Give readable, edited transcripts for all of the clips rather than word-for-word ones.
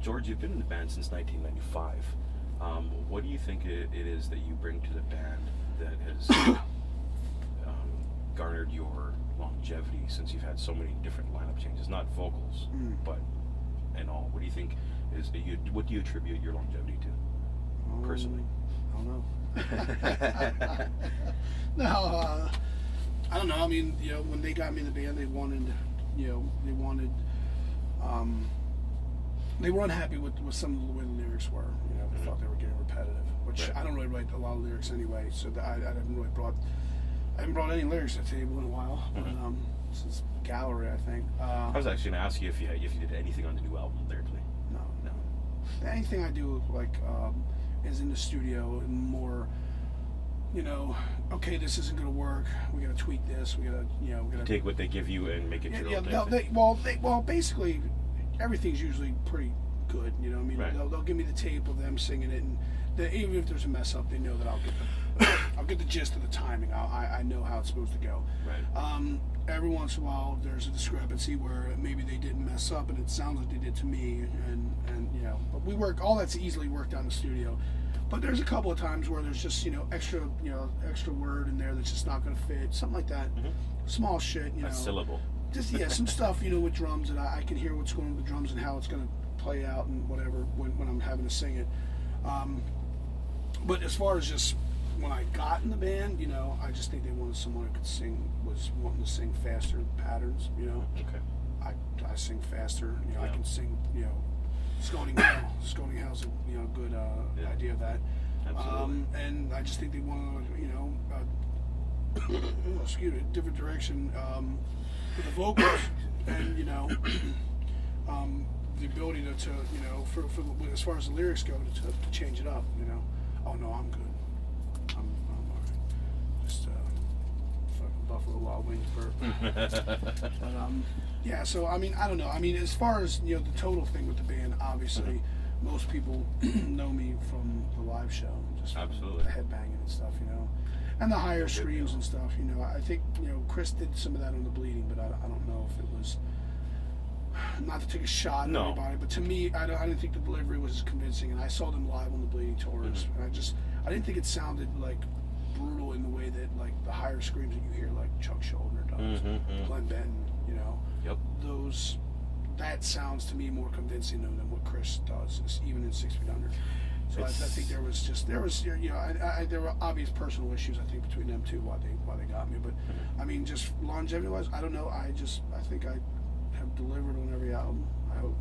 George, you've been in the band since 1995. What do you think it is that you bring to the band that has garnered your longevity since you've had so many different lineup changes? Not vocals, but and all. What do you think is what do you attribute your longevity to, personally? I don't know. No, I don't know. I mean, when they got me in the band, they wanted, they were unhappy with some of the way the lyrics were. They thought they were getting repetitive, which I don't really write a lot of lyrics anyway. So I haven't really brought any lyrics to the table in a while. But, since Gallery, I think. I was actually going to ask you if you did anything on the new album lyrically. No. No. Anything I do is in the studio and more. Okay, this isn't going to work. We got to tweak this. We got to take what they give you and make it your own thing. Well, basically, everything's usually pretty good. You know what I mean? Right. They'll give me the tape of them singing it, and even if there's a mess up, they know that I'll get the gist of the timing. I know how it's supposed to go. Right. Every once in a while, there's a discrepancy where maybe they didn't mess up, and it sounds like they did to me, and but all that's easily worked out in the studio. But there's a couple of times where there's just extra word in there that's just not going to fit, something like that. Small shit, A syllable. Just some stuff with drums that I can hear what's going on with the drums and how it's going to play out and whatever when I'm having to sing it. But as far as just when I got in the band, I just think they wanted someone who was wanting to sing faster patterns. Okay. I sing faster. I can sing. Scolding Hell. Scolding Hell's a good idea of that. Absolutely. And I just think they want to, different direction with the vocals and the ability to for as far as the lyrics go to change it up. Oh no, I'm good. I'm all right. Just fucking Buffalo Wild Wings burp. But yeah, so I mean, I don't know. I mean, as far as the total thing with the band, obviously, most people know me from the live show, just absolutely the headbanging and stuff, and the higher screams and stuff. I think Chris did some of that on the Bleeding, but I don't know if it was not to take a shot at anybody, but to me, I didn't think the delivery was as convincing, and I saw them live on the Bleeding tours, and I didn't think it sounded like brutal in the way that like the higher screams that you hear like Chuck Schuldiner does, Glenn Benton. Yep. That sounds to me more convincing than what Chris does, even in 6 Feet Under. So I think there were obvious personal issues I think between them too why they got me. But I mean, just longevity wise, I don't know. I think I have delivered on every album. I hope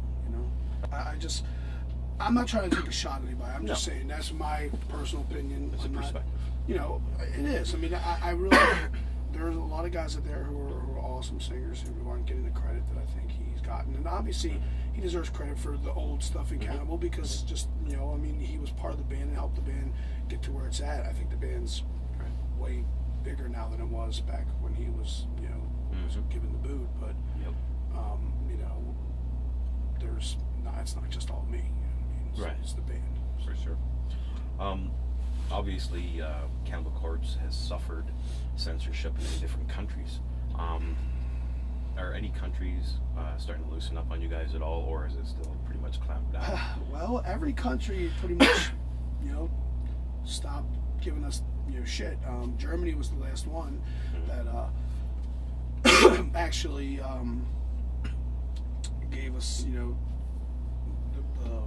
I'm not trying to take a shot at anybody. I'm just saying that's my personal opinion. It's a perspective. It is. I mean, I really. There's a lot of guys out there who are awesome singers who aren't getting the credit that I think he's gotten, and obviously he deserves credit for the old stuff in Cannibal because just I mean, he was part of the band and helped the band get to where it's at. I think the band's way bigger now than it was back when he was was given the boot. But there's it's not just all me. It's the band for sure. Obviously, Cannibal Corpse has suffered censorship in many different countries. Are any countries starting to loosen up on you guys at all, or is it still pretty much clamped down? Well, every country pretty much, stopped giving us, shit. Germany was the last one that actually gave us,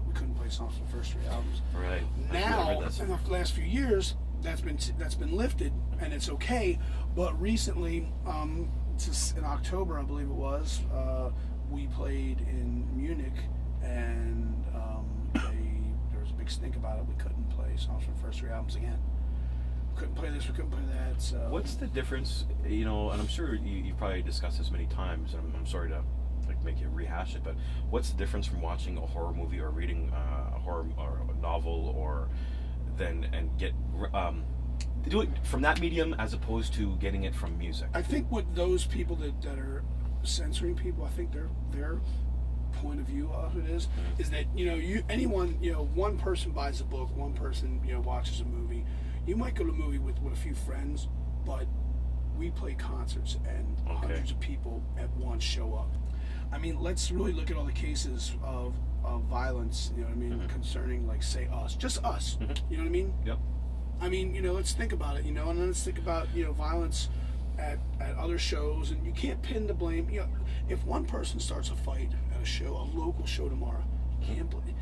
we couldn't play songs from the first 3 albums. Right. Now, in the last few years, that's been lifted, and it's okay. But recently, in October, I believe it was, we played in Munich, and there was a big stink about it. We couldn't play songs from the first 3 albums again. We couldn't play this, we couldn't play that. So. What's the difference, and I'm sure you probably discussed this many times, and I'm sorry to make you rehash it, but what's the difference from watching a horror movie or reading a horror or a novel do it from that medium as opposed to getting it from music? I think what those people that are censoring people, I think their point of view of it is that one person buys a book, one person watches a movie. You might go to a movie with a few friends, but we play concerts and hundreds of people at once show up. I mean, let's really look at all the cases of violence, you know what I mean, concerning, like, say, us. Just us. You know what I mean? Yep. I mean, you know, let's think about it, you know, and then let's think about, you know, violence at other shows, and you can't pin the blame. You know, if one person starts a fight at a show, a local show tomorrow, you can't blame.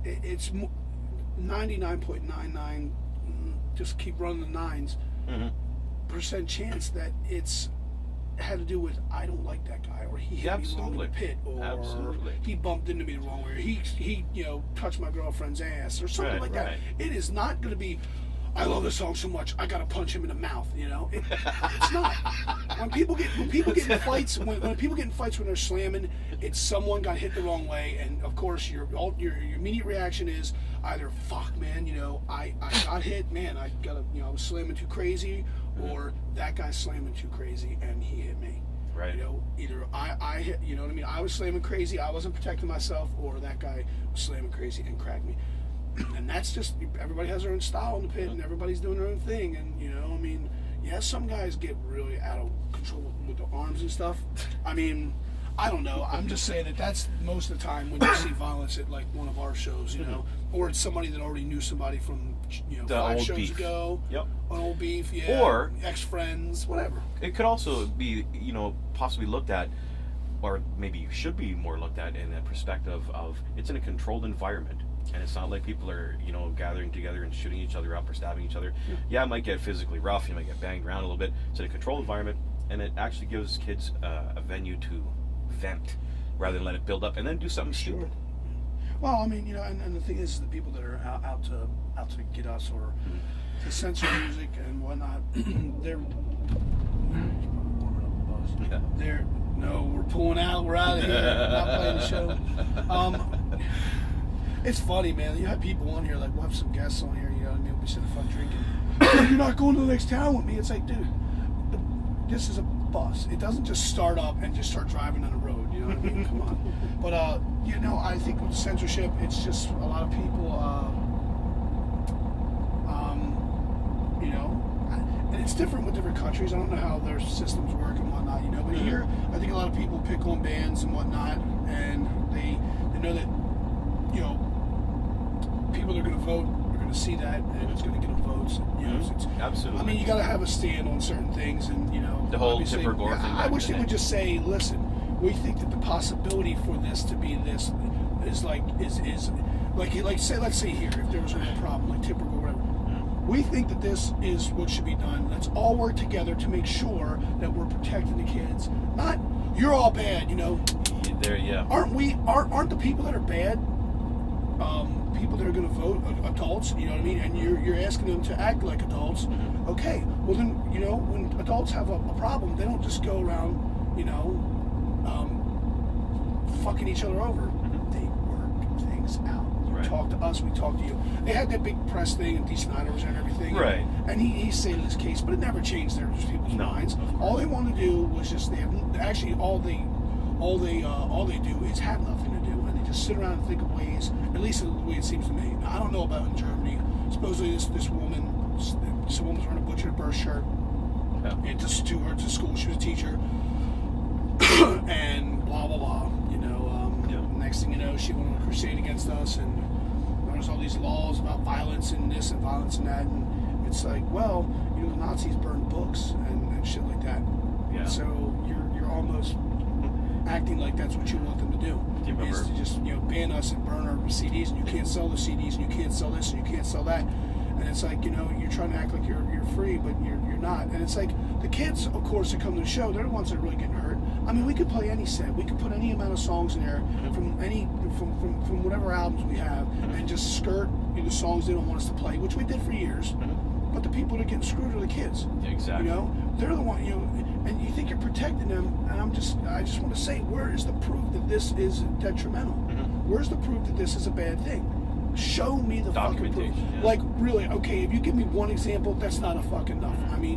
It's 99.99, just keep running the nines, percent chance that it's had to do with, I don't like that guy, or he hit me wrong in the pit, or he bumped into me the wrong way, or he you know, touched my girlfriend's ass, or something like that. It is not going to be, I love this song so much, I got to punch him in the mouth. You know, it's not. When people get in fights, when people get in fights when they're slamming, it's someone got hit the wrong way, and of course your immediate reaction is either, fuck, man, you know, I got hit, man, I was slamming too crazy, or that guy's slamming too crazy and he hit me. Right. You know, either I hit, you know what I mean, I was slamming crazy, I wasn't protecting myself, or that guy was slamming crazy and cracked me. And that's just, everybody has their own style in the pit, and everybody's doing their own thing. And, you know, I mean, yeah, some guys get really out of control with their arms and stuff. I mean, I don't know. I'm just saying that that's most of the time when you see violence at, like, one of our shows, you know, or it's somebody that already knew somebody from, you know, the 5 old shows beef. ago. Yep. An old beef, yeah. Or ex-friends, whatever. It could also be, you know, possibly looked at, or maybe you should be more looked at in a perspective of, it's in a controlled environment. And it's not like people are, you know, gathering together and shooting each other up or stabbing each other. Yeah, it might get physically rough. You might get banged around a little bit. It's in a controlled environment, and it actually gives kids a venue to vent rather than let it build up and then do something stupid. Well, I mean, you know, and the thing is, the people that are out to get us or to censor music and whatnot, we're pulling out. We're out of here. We're not playing the show. It's funny, man. You have people on here, like, we'll have some guests on here, you know what I mean? We'll be sitting fun drinking. You're not going to the next town with me. It's like, dude, this is a bus. It doesn't just start up and just start driving on the road, you know what I mean? Come on. But, you know, I think with censorship, it's just a lot of people, you know, and it's different with different countries. I don't know how their systems work and whatnot, you know, but here, I think a lot of people pick on bands and whatnot, and they know that, you know, people that are going to vote are going to see that, and it's going to get them votes. You know, it's, absolutely. I mean, you got to have a stand on certain things, and, you know, the whole Tipper Gore thing. I wish they would just say, listen, we think that the possibility for this to be this is like say, let's say here, if there was a real problem like Tipper Gore, whatever. We think that this is what should be done. Let's all work together to make sure that we're protecting the kids. Not, you're all bad, you know. There, yeah. Aren't the people that are bad? People that are going to vote, adults, you know what I mean, and you're asking them to act like adults. Okay, well then, you know, when adults have a problem, they don't just go around, you know, fucking each other over. They work things out. You talk to us, we talk to you. They had that big press thing, and Dee Snider was there and everything. Right. And he stated his case, but it never changed people's minds. All they wanted to do was just, all they do is have nothing to do, and they just sit around and think of ways, at least the way it seems to me. Now, I don't know about in Germany. Supposedly this woman's wearing a Butcher Burst shirt. Yeah. And just to her to school, she was a teacher. And blah, blah, blah. You know, next thing you know, she went on a crusade against us, and there's all these laws about violence and this and violence and that. And it's like, well, you know, the Nazis burned books and shit like that. Yeah. So you're almost acting like that's what you want them to do. Do you remember? Is to just, you know, ban us and burn our CDs, and you can't sell the CDs, and you can't sell this, and you can't sell that. And it's like, you know, you're trying to act like you're free, but you're not. And it's like, the kids, of course, that come to the show, they're the ones that are really getting hurt. I mean, we could play any set. We could put any amount of songs in there from whatever albums we have, and just skirt, you know, the songs they don't want us to play, which we did for years. But the people that are getting screwed are the kids. Exactly. You know, they're the one, you know, and you think you're protecting them, and I just want to say, where is the proof that this is detrimental? Where's the proof that this is a bad thing? Show me the fucking proof. Yeah. Like, really, okay, if you give me one example, that's not a fucking enough. I mean,